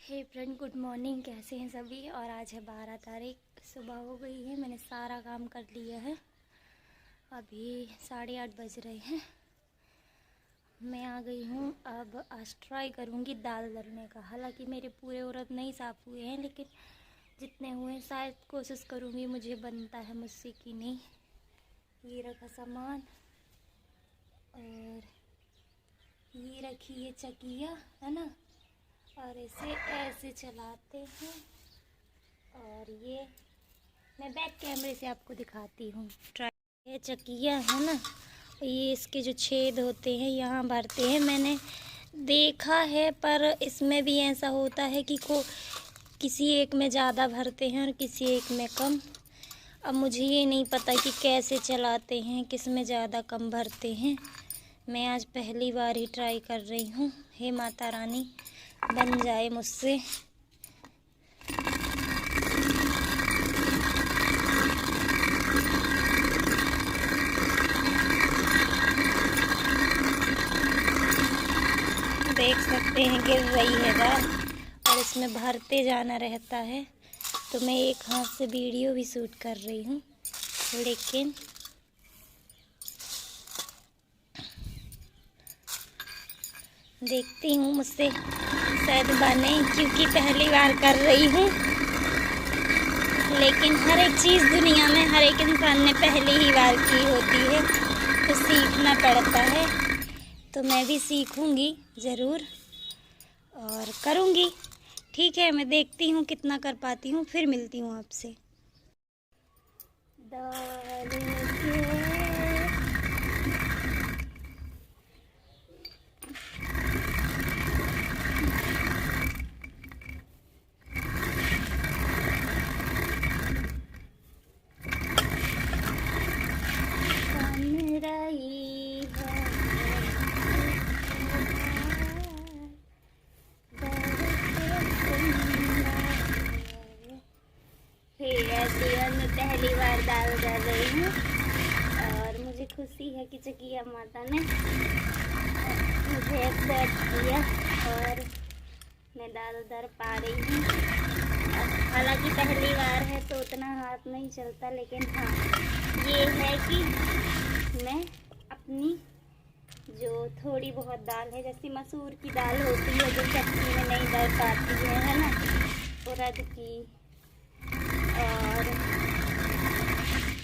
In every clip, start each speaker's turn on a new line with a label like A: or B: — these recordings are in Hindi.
A: हे फ्रेंड, गुड मॉर्निंग। कैसे हैं सभी। और आज है 12 तारीख, सुबह हो गई है। मैंने सारा काम कर लिया है। अभी 8:30 बज रहे हैं। मैं आ गई हूँ। अब आज ट्राई करूँगी दाल दलने का। हालांकि मेरे पूरे उड़द नहीं साफ़ हुए हैं, लेकिन जितने हुए शायद कोशिश करूँगी। मुझे बनता है मुझसे कि नहीं। ये रखा सामान, और ये रखी है चकिया, है ना। और इसे ऐसे चलाते हैं। और ये मैं बैक कैमरे से आपको दिखाती हूँ। ट्राई ये चकिया है ना, ये इसके जो छेद होते हैं यहाँ भरते हैं। मैंने देखा है, पर इसमें भी ऐसा होता है कि किसी एक में ज़्यादा भरते हैं और किसी एक में कम। अब मुझे ये नहीं पता कि कैसे चलाते हैं, किस में ज़्यादा कम भरते हैं। मैं आज पहली बार ही ट्राई कर रही हूँ। हे माता रानी, बन जाए मुझसे। देख सकते हैं गिर रही है दाल, और इसमें भरते जाना रहता है। तो मैं एक हाथ से वीडियो भी शूट कर रही हूँ, लेकिन देखती हूँ मुझसे शायद बने, क्योंकि पहली बार कर रही हूँ। लेकिन हर एक चीज़ दुनिया में हर एक इंसान ने पहली ही बार की होती है, तो सीखना पड़ता है। तो मैं भी सीखूँगी ज़रूर और करूँगी। ठीक है, मैं देखती हूँ कितना कर पाती हूँ, फिर मिलती हूँ आपसे। दाल मैं पहली बार दाल डाल रही हूँ, और मुझे खुशी है कि चकिया माता ने मुझे एक्सेप्ट किया और मैं दाल दर पा रही हूँ। हालांकि पहली बार है तो उतना हाथ नहीं चलता, लेकिन हाँ, ये है कि मैं अपनी जो थोड़ी बहुत दाल है, जैसे मसूर की दाल होती है जो चक्की में नहीं दल पाती है ना, उड़द की और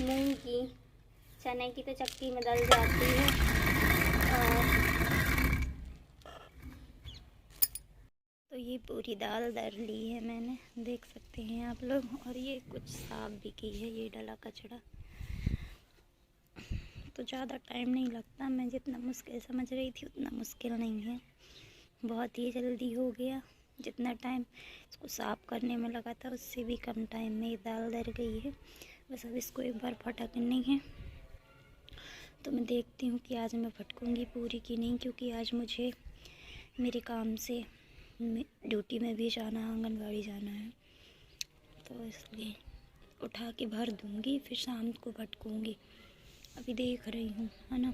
A: मूंग की, चने की तो चक्की में दल जाती है। और तो ये पूरी दाल दर ली है मैंने, देख सकते हैं आप लोग। और ये कुछ साफ भी की है, ये डला कचड़ा। तो ज़्यादा टाइम नहीं लगता। मैं जितना मुश्किल समझ रही थी उतना मुश्किल नहीं है, बहुत ही जल्दी हो गया। जितना टाइम इसको साफ़ करने में लगा था, उससे भी कम टाइम में ये दाल दर गई है। बस अब इसको एक बार फटकनी है। तो मैं देखती हूँ कि आज मैं फटकूँगी पूरी की नहीं, क्योंकि आज मुझे मेरे काम से ड्यूटी में भी जाना है, आंगनबाड़ी जाना है। तो इसलिए उठा के भर दूँगी, फिर शाम को फटकूँगी। अभी देख रही हूँ, है ना,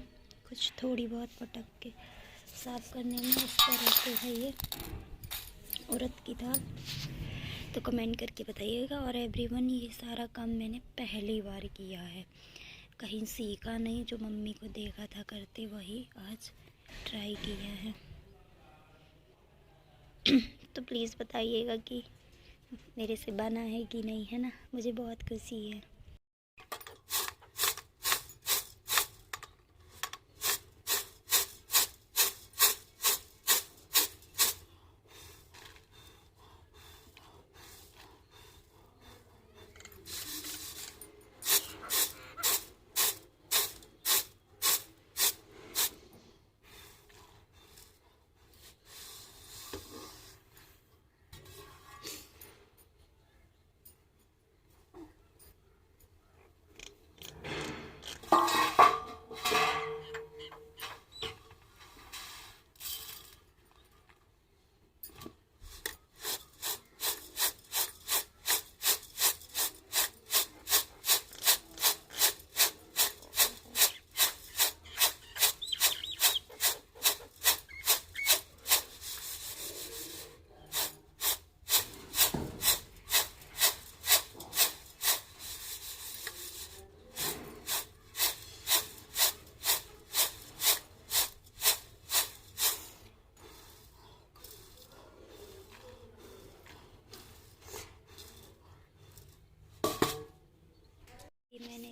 A: कुछ थोड़ी बहुत पटक के साफ़ करने में इस तरह से है ये उड़द की दाल। तो कमेंट करके बताइएगा। और एवरीवन, ये सारा काम मैंने पहली बार किया है, कहीं सीखा नहीं। जो मम्मी को देखा था करते, वही आज ट्राई किया है। तो प्लीज़ बताइएगा कि मेरे से बना है कि नहीं, है ना। मुझे बहुत खुशी है।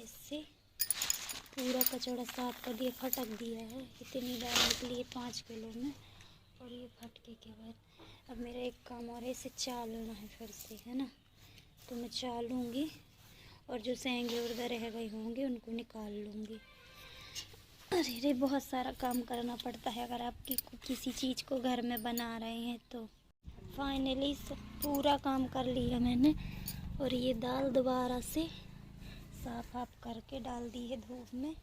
A: से पूरा कचड़ा साफ कर दिया, फटक दिया है। इतनी दाल निकली है 5 किलो में, और ये फटके के बाद अब मेरा एक काम और है, इसे चालना है फिर से, है ना। तो मैं चालूँगी और जो सेंगे उधर रह गए होंगे उनको निकाल लूँगी। अरे रे, बहुत सारा काम करना पड़ता है अगर आप किसी चीज़ को घर में बना रहे हैं तो। फाइनली सब पूरा काम कर लिया मैंने, और ये दाल दोबारा से साफ आप करके डाल दी है धूप में।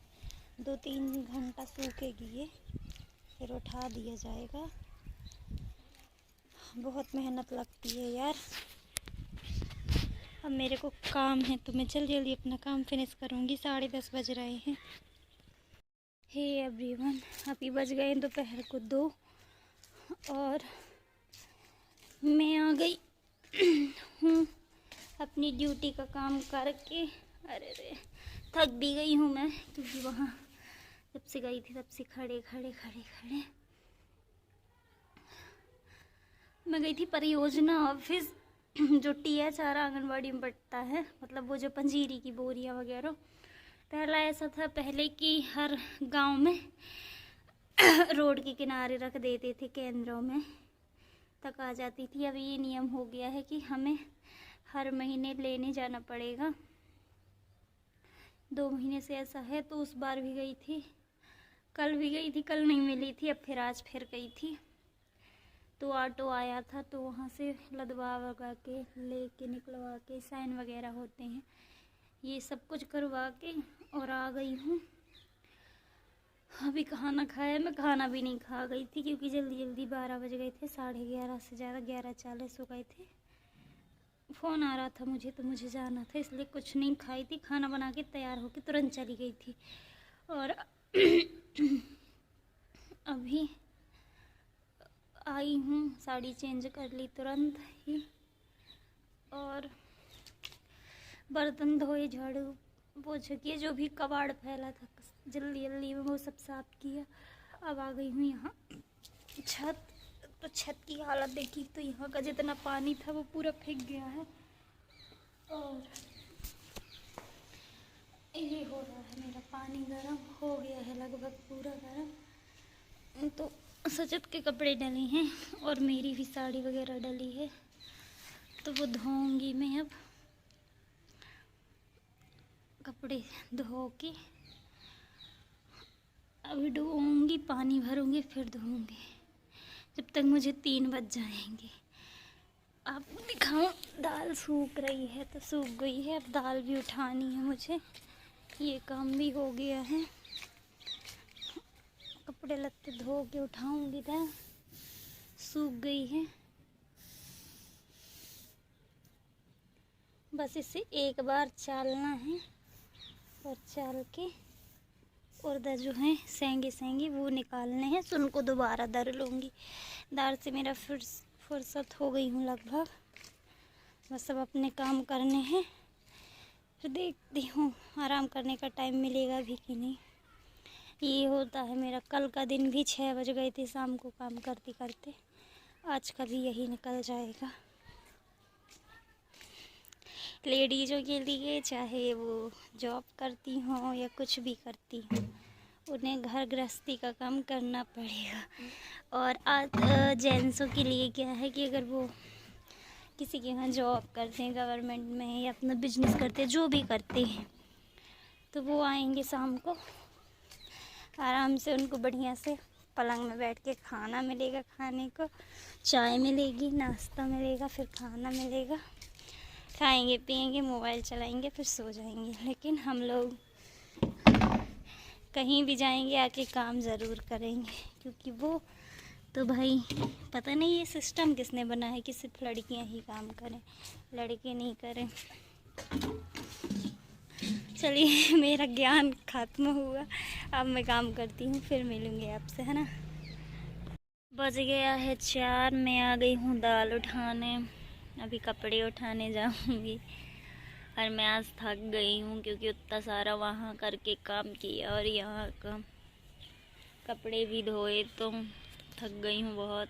A: 2-3 घंटा सूखेगी ये, फिर उठा दिया जाएगा। बहुत मेहनत लगती है यार। अब मेरे को काम है तो मैं जल्दी जल्दी अपना काम फिनिश करूँगी। 10:30 बज रहे हैं। हे एवरीवन, अभी बज गए दोपहर को 2 और मैं आ गई हूँ अपनी ड्यूटी का काम करके। अरे रे, थक भी गई हूँ मैं, क्योंकि वहाँ जब से गई थी तब से खड़े मैं गई थी परियोजना ऑफिस जो TH आंगनवाड़ी में पड़ता है, मतलब वो जो पंजीरी की बोरियां वगैरह। पहला ऐसा था पहले कि हर गांव में रोड के किनारे रख देते थे, केंद्रों में तक आ जाती थी। अब ये नियम हो गया है कि हमें हर महीने लेने जाना पड़ेगा। 2 महीने से ऐसा है। तो उस बार भी गई थी, कल भी गई थी, कल नहीं मिली थी, अब फिर आज फिर गई थी। तो ऑटो आया था तो वहाँ से लदवा वगा के लेके निकलवा के साइन वगैरह होते हैं, ये सब कुछ करवा के और आ गई हूँ। अभी खाना खाया, मैं खाना भी नहीं खा गई थी क्योंकि जल्दी 12 बज गए थे, 11:30 से ज़्यादा 11:40 हो गए थे। फ़ोन आ रहा था मुझे तो मुझे जाना था, इसलिए कुछ नहीं खाई थी। खाना बना के तैयार होके तुरंत चली गई थी। और अभी आई हूँ, साड़ी चेंज कर ली तुरंत ही, और बर्तन धोए, झाड़ू पोछा किए, जो भी कबाड़ फैला था जल्दी में वो सब साफ किया। अब आ गई हूँ यहाँ छत। तो छत की हालत देखी तो यहाँ का जितना पानी था वो पूरा फेंक गया है, और ये हो रहा है मेरा पानी गर्म हो गया है, लगभग पूरा गर्म। तो सजत के कपड़े डले हैं और मेरी भी साड़ी वगैरह डली है, तो वो धोऊंगी मैं। अब कपड़े धो के अभी डूबूंगी, पानी भरूंगी, फिर धोऊंगी, जब तक मुझे 3 बज जाएंगे। आपको दिखाऊं, दाल सूख रही है तो सूख गई है, अब दाल भी उठानी है मुझे। ये काम भी हो गया है, कपड़े लत्ते धो के उठाऊंगी, दाल सूख गई है। बस इसे एक बार चालना है, और चाल के और जो है सेंगे वो निकालने हैं, तो उनको दोबारा दर लूँगी। दाल से मेरा फुर्सत हो गई हूँ लगभग, बस अब अपने काम करने हैं। फिर देखती हूँ आराम करने का टाइम मिलेगा भी कि नहीं। ये होता है मेरा। कल का दिन भी 6 बज गए थे शाम को काम करते करते, आज का भी यही निकल जाएगा। लेडीज़ों के लिए, चाहे वो जॉब करती हों या कुछ भी करती हों, उन्हें घर गृहस्थी का काम करना पड़ेगा। और जेंट्सों के लिए क्या है कि अगर वो किसी के यहाँ जॉब करते हैं, गवर्नमेंट में, या अपना बिजनेस करते हैं, जो भी करते हैं, तो वो आएंगे शाम को, आराम से उनको बढ़िया से पलंग में बैठ के खाना मिलेगा, खाने को चाय मिलेगी, नाश्ता मिलेगा, फिर खाना मिलेगा, खाएंगे पिएंगे, मोबाइल चलाएंगे, फिर सो जाएंगे। लेकिन हम लोग कहीं भी जाएंगे आके काम ज़रूर करेंगे, क्योंकि वो तो भाई पता नहीं ये सिस्टम किसने बनाया है कि सिर्फ लड़कियां ही काम करें, लड़के नहीं करें। चलिए, मेरा ज्ञान ख़त्म हुआ, अब मैं काम करती हूँ, फिर मिलूँगी आपसे, है ना। बज गया है 4, मैं आ गई हूँ दाल उठाने, अभी कपड़े उठाने जाऊँगी। और मैं आज थक गई हूँ क्योंकि उतना सारा वहाँ करके काम किया और यहाँ का कपड़े भी धोए, तो थक गई हूँ बहुत।